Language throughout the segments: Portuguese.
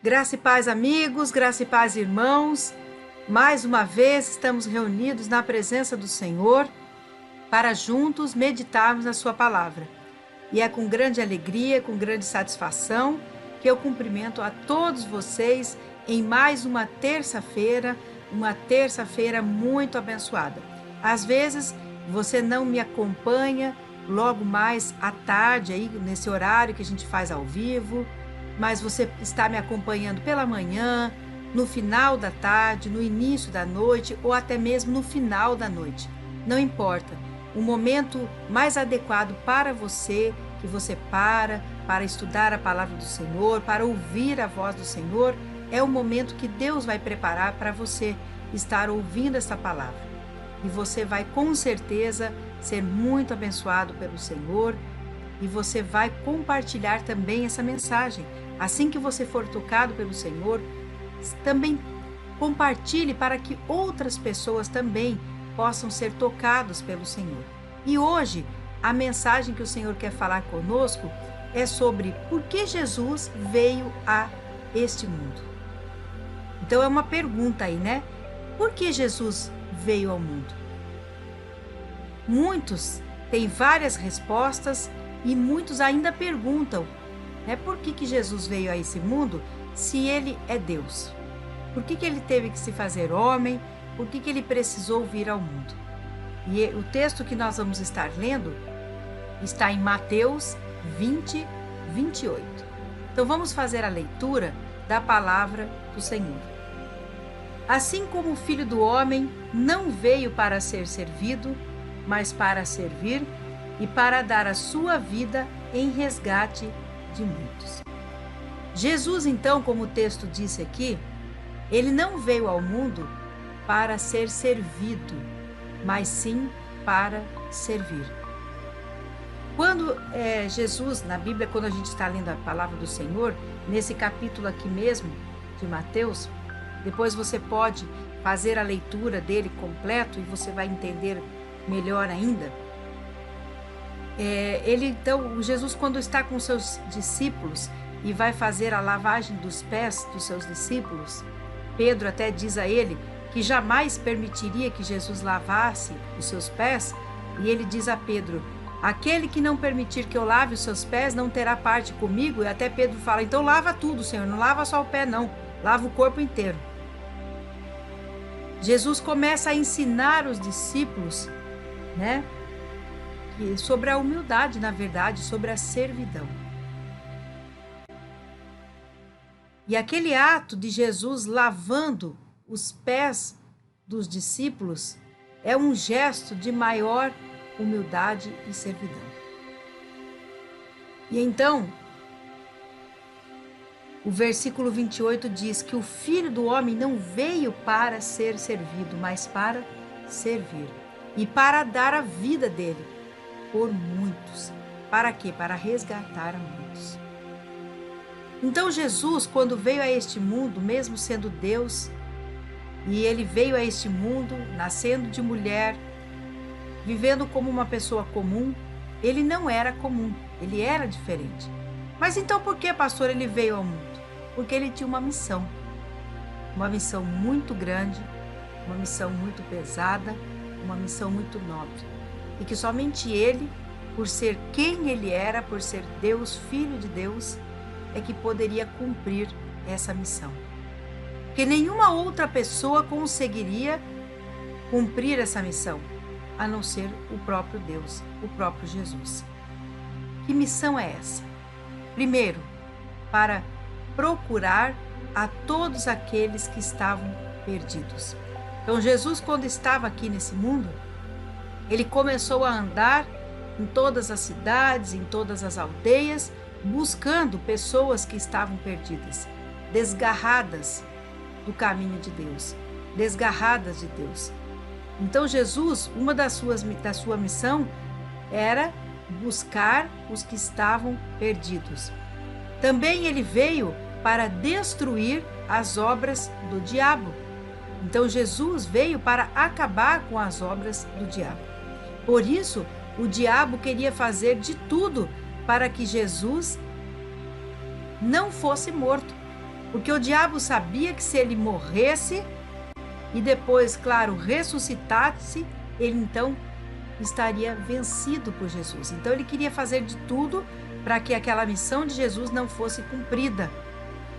Graça e paz, amigos, graça e paz, irmãos. Mais uma vez estamos reunidos na presença do Senhor para juntos meditarmos na sua palavra. E é com grande alegria, com grande satisfação que eu cumprimento a todos vocês em mais uma terça-feira muito abençoada. Às vezes você não me acompanha logo mais à tarde, aí nesse horário que a gente faz ao vivo, mas você está me acompanhando pela manhã, no final da tarde, no início da noite ou até mesmo no final da noite. Não importa, o momento mais adequado para você, que você para estudar a palavra do Senhor, para ouvir a voz do Senhor, é o momento que Deus vai preparar para você estar ouvindo essa palavra. E você vai com certeza ser muito abençoado pelo Senhor e você vai compartilhar também essa mensagem. Assim que você for tocado pelo Senhor, também compartilhe para que outras pessoas também possam ser tocadas pelo Senhor. E hoje, a mensagem que o Senhor quer falar conosco é sobre por que Jesus veio a este mundo. Então é uma pergunta aí, né? Por que Jesus veio ao mundo? Muitos têm várias respostas e muitos ainda perguntam, né, por que Jesus veio a esse mundo se ele é Deus? Por que ele teve que se fazer homem? Por que ele precisou vir ao mundo? E o texto que nós vamos estar lendo está em Mateus 20, 28. Então vamos fazer a leitura da palavra do Senhor. Assim como o Filho do Homem não veio para ser servido, mas para servir e para dar a sua vida em resgate de muitos. Jesus, então, como o texto disse aqui, ele não veio ao mundo para ser servido, mas sim para servir. Quando Jesus, na Bíblia, quando a gente está lendo a palavra do Senhor, nesse capítulo aqui mesmo de Mateus, depois você pode fazer a leitura dele completo e você vai entender melhor ainda. Então, Jesus, quando está com seus discípulos e vai fazer a lavagem dos pés dos seus discípulos, Pedro até diz a ele que jamais permitiria que Jesus lavasse os seus pés, e ele diz a Pedro: aquele que não permitir que eu lave os seus pés não terá parte comigo. E até Pedro fala: então lava tudo, Senhor, não lava só o pé não, lava o corpo inteiro. Jesus começa a ensinar os discípulos, né, sobre a humildade, na verdade, sobre a servidão. E aquele ato de Jesus lavando os pés dos discípulos é um gesto de maior humildade e servidão. E então, o versículo 28 diz que o Filho do Homem não veio para ser servido, mas para servir e para dar a vida dele por muitos. Para quê? Para resgatar a muitos. Então Jesus, quando veio a este mundo, mesmo sendo Deus, e ele veio a este mundo, nascendo de mulher, vivendo como uma pessoa comum, ele não era comum, ele era diferente. Mas então por que, pastor, ele veio ao mundo? Porque ele tinha uma missão muito grande, uma missão muito pesada, uma missão muito nobre. E que somente ele, por ser quem ele era, por ser Deus, Filho de Deus, é que poderia cumprir essa missão. Que nenhuma outra pessoa conseguiria cumprir essa missão, a não ser o próprio Deus, o próprio Jesus. Que missão é essa? Primeiro, para procurar a todos aqueles que estavam perdidos. Então Jesus, quando estava aqui nesse mundo, ele começou a andar em todas as cidades, em todas as aldeias, buscando pessoas que estavam perdidas, desgarradas do caminho de Deus, desgarradas de Deus. Então Jesus, uma da sua missão era buscar os que estavam perdidos. Também ele veio para destruir as obras do diabo. Então Jesus veio para acabar com as obras do diabo. Por isso, o diabo queria fazer de tudo para que Jesus não fosse morto, Porque o diabo sabia que se ele morresse e depois, claro, ressuscitasse, ele então estaria vencido por Jesus. Então ele queria fazer de tudo para que aquela missão de Jesus não fosse cumprida.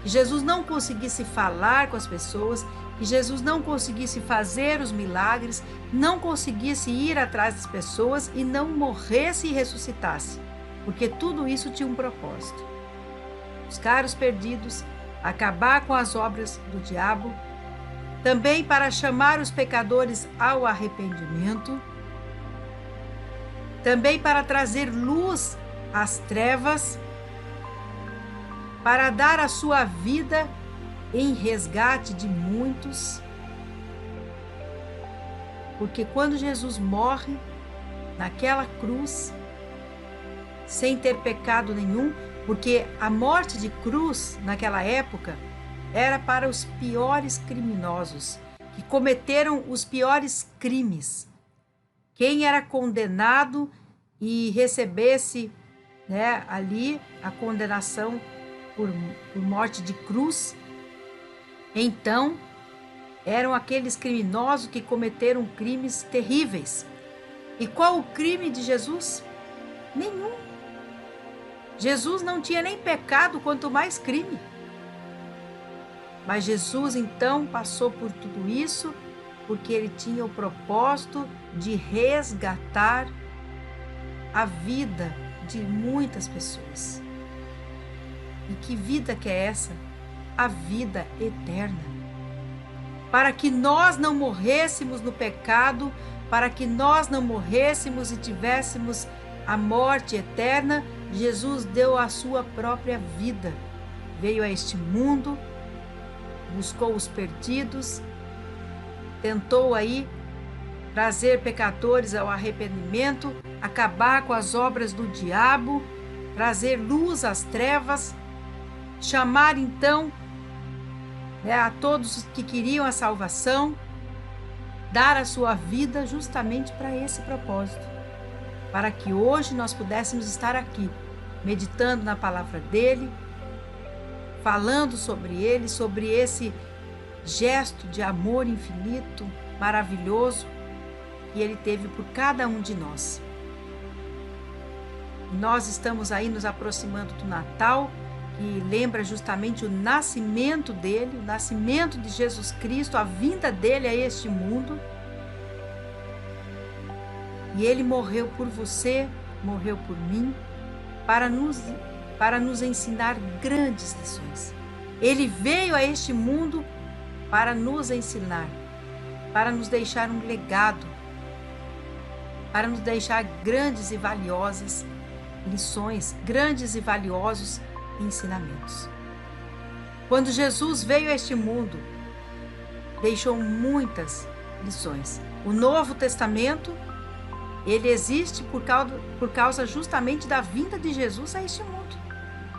Que Jesus não conseguisse falar com as pessoas, que Jesus não conseguisse fazer os milagres, não conseguisse ir atrás das pessoas e não morresse e ressuscitasse. Porque tudo isso tinha um propósito. Buscar os perdidos, acabar com as obras do diabo, também para chamar os pecadores ao arrependimento, também para trazer luz às trevas, para dar a sua vida em resgate de muitos. Porque quando Jesus morre naquela cruz, sem ter pecado nenhum, porque a morte de cruz naquela época era para os piores criminosos, que cometeram os piores crimes. Quem era condenado e recebesse, ali a condenação por morte de cruz, então eram aqueles criminosos que cometeram crimes terríveis. E qual o crime de Jesus? Nenhum. Jesus não tinha nem pecado, quanto mais crime. Mas Jesus então passou por tudo isso porque ele tinha o propósito de resgatar a vida de muitas pessoas. E que vida que é essa? A vida eterna. Para que nós não morrêssemos no pecado, para que nós não morrêssemos e tivéssemos a morte eterna, Jesus deu a sua própria vida. Veio a este mundo, buscou os perdidos, tentou aí trazer pecadores ao arrependimento, acabar com as obras do diabo, trazer luz às trevas, chamar então a todos que queriam a salvação, dar a sua vida justamente para esse propósito, para que hoje nós pudéssemos estar aqui, meditando na palavra dele, falando sobre ele, sobre esse gesto de amor infinito, maravilhoso, que ele teve por cada um de nós. Nós estamos aí nos aproximando do Natal, que lembra justamente o nascimento dele, o nascimento de Jesus Cristo, a vinda dele a este mundo. E ele morreu por você, morreu por mim, para nos ensinar grandes lições. Ele veio a este mundo para nos ensinar, para nos deixar um legado, para nos deixar grandes e valiosas lições, grandes e valiosos ensinamentos. Quando Jesus veio a este mundo, deixou muitas lições. O Novo Testamento, ele existe por causa justamente da vinda de Jesus a este mundo.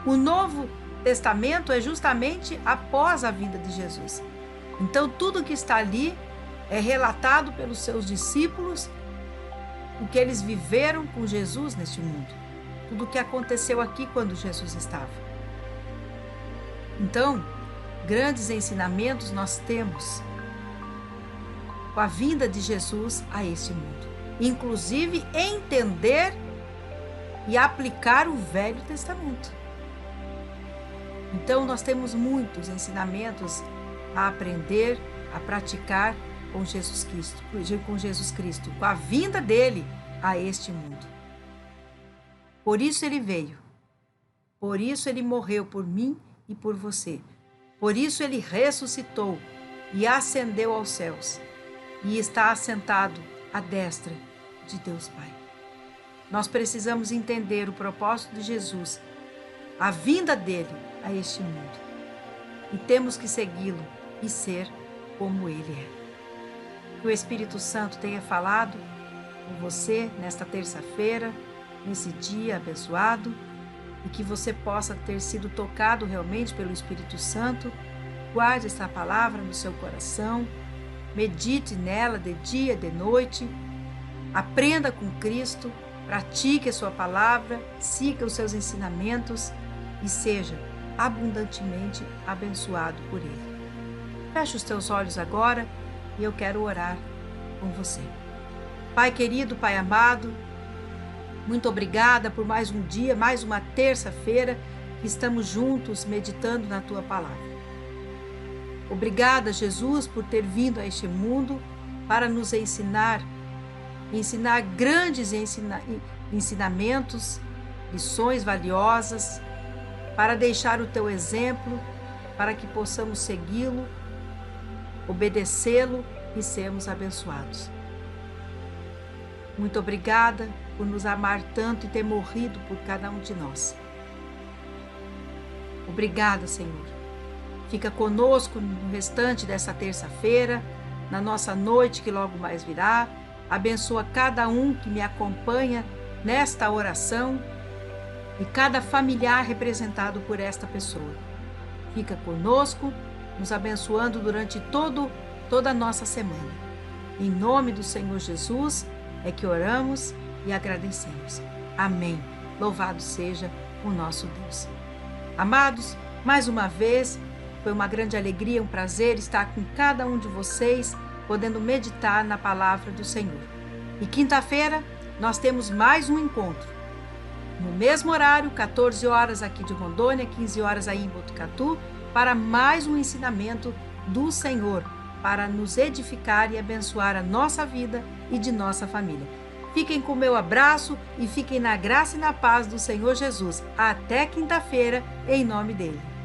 O Novo Testamento é justamente após a vinda de Jesus. Então, tudo que está ali é relatado pelos seus discípulos, o que eles viveram com Jesus neste mundo. Tudo o que aconteceu aqui quando Jesus estava. Então, grandes ensinamentos nós temos com a vinda de Jesus a este mundo. Inclusive, entender e aplicar o Velho Testamento. Então, nós temos muitos ensinamentos a aprender, a praticar com Jesus Cristo, com a vinda dele a este mundo. Por isso ele veio, por isso ele morreu por mim e por você, por isso ele ressuscitou e ascendeu aos céus e está assentado à destra de Deus Pai. Nós precisamos entender o propósito de Jesus, a vinda dele a este mundo, e temos que segui-lo e ser como ele é. Que o Espírito Santo tenha falado com você nesta terça-feira, nesse dia abençoado, e que você possa ter sido tocado realmente pelo Espírito Santo. Guarde esta palavra no seu coração, medite nela de dia, de noite, aprenda com Cristo, pratique a sua palavra, siga os seus ensinamentos e seja abundantemente abençoado por Ele. Feche os teus olhos agora e eu quero orar com você. Pai querido, Pai amado, muito obrigada por mais um dia, mais uma terça-feira que estamos juntos meditando na Tua Palavra. Obrigada, Jesus, por ter vindo a este mundo para nos ensinar grandes ensinamentos, lições valiosas, para deixar o Teu exemplo, para que possamos segui-lo, obedecê-lo e sermos abençoados. Muito obrigada por nos amar tanto e ter morrido por cada um de nós. Obrigada, Senhor. Fica conosco no restante dessa terça-feira, na nossa noite que logo mais virá. Abençoa cada um que me acompanha nesta oração e cada familiar representado por esta pessoa. Fica conosco, nos abençoando durante toda a nossa semana. Em nome do Senhor Jesus é que oramos e agradecemos. Amém. Louvado seja o nosso Deus. Amados, mais uma vez, foi uma grande alegria, um prazer estar com cada um de vocês, podendo meditar na palavra do Senhor. E quinta-feira, nós temos mais um encontro. No mesmo horário, 14 horas aqui de Rondônia, 15 horas aí em Botucatu, para mais um ensinamento do Senhor, para nos edificar e abençoar a nossa vida e de nossa família. Fiquem com o meu abraço e fiquem na graça e na paz do Senhor Jesus. Até quinta-feira, em nome dele.